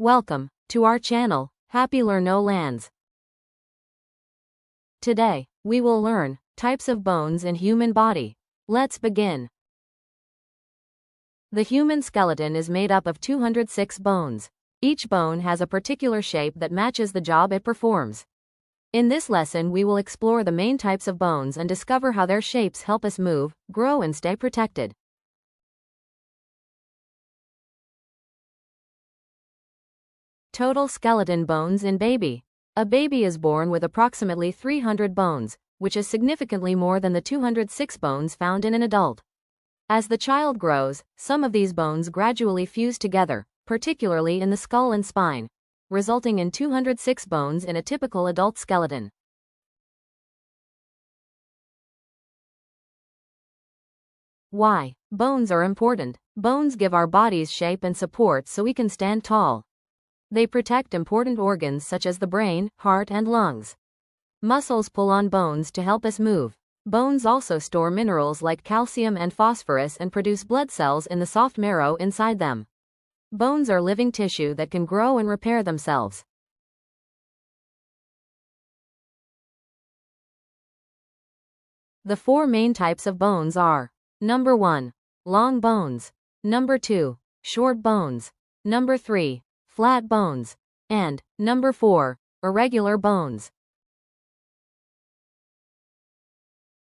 Welcome to our channel, Happy Learno Lands. Today, we will learn types of bones in human body. Let's begin. The human skeleton is made up of 206 bones. Each bone has a particular shape that matches the job it performs. In this lesson, we will explore the main types of bones and discover how their shapes help us move, grow, and stay protected. Total skeleton bones in baby. A baby is born with approximately 300 bones, which is significantly more than the 206 bones found in an adult. As the child grows, some of these bones gradually fuse together, particularly in the skull and spine, resulting in 206 bones in a typical adult skeleton. Why? Bones are important. Bones give our bodies shape and support so we can stand tall. They protect important organs such as the brain, heart, and lungs. Muscles pull on bones to help us move. Bones also store minerals like calcium and phosphorus and produce blood cells in the soft marrow inside them. Bones are living tissue that can grow and repair themselves. The four main types of bones are: Number 1. Long bones. Number 2. Short bones. Number 3. Flat bones. And number 4. Irregular bones.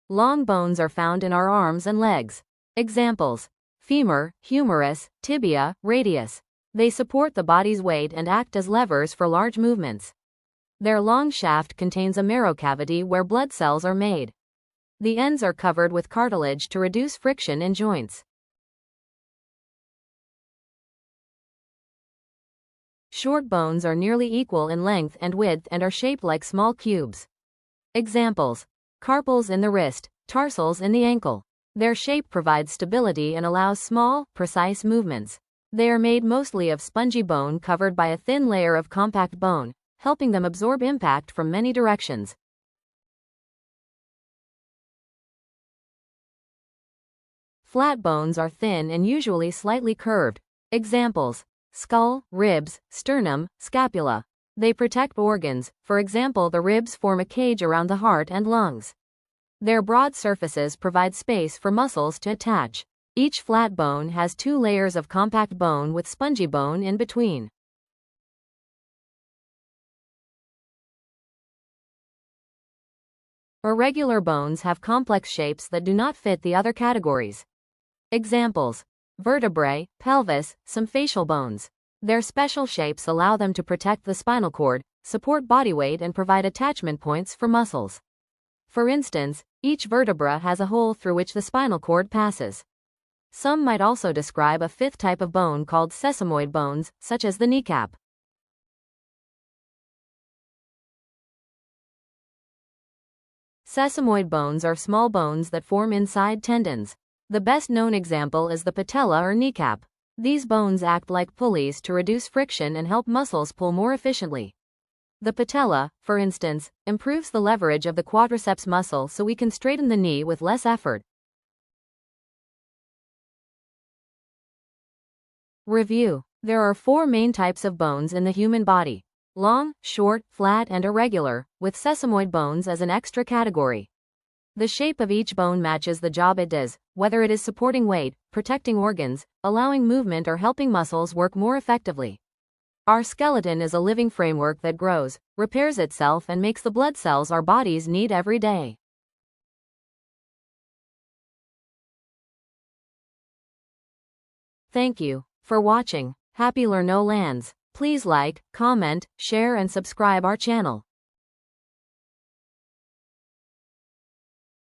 Long bones are found in our arms and legs. Examples: femur, humerus, tibia, radius. They support the body's weight and act as levers for large movements. Their long shaft contains a marrow cavity where blood cells are made. The ends are covered with cartilage to reduce friction in joints. Short bones are nearly equal in length and width and are shaped like small cubes. Examples: carpals in the wrist, tarsals in the ankle. Their shape provides stability and allows small, precise movements. They are made mostly of spongy bone covered by a thin layer of compact bone, helping them absorb impact from many directions. Flat bones are thin and usually slightly curved. Examples: skull, ribs, sternum, scapula. They protect organs, for example, the ribs form a cage around the heart and lungs. Their broad surfaces provide space for muscles to attach. Each flat bone has 2 layers of compact bone with spongy bone in between. Irregular bones have complex shapes that do not fit the other categories. Examples: vertebrae, pelvis, some facial bones. Their special shapes allow them to protect the spinal cord, support body weight, and provide attachment points for muscles. For instance, each vertebra has a hole through which the spinal cord passes. Some might also describe a fifth type of bone called sesamoid bones, such as the kneecap. Sesamoid bones are small bones that form inside tendons. The best known example is the patella or kneecap. These bones act like pulleys to reduce friction and help muscles pull more efficiently. The patella, for instance, improves the leverage of the quadriceps muscle so we can straighten the knee with less effort. Review. There are 4 main types of bones in the human body: long, short, flat, and irregular, with sesamoid bones as an extra category. The shape of each bone matches the job it does, whether it is supporting weight, protecting organs, allowing movement, or helping muscles work more effectively. Our skeleton is a living framework that grows, repairs itself, and makes the blood cells our bodies need every day. Thank you for watching Happy Learno Lands. Please like, comment, share, and subscribe our channel.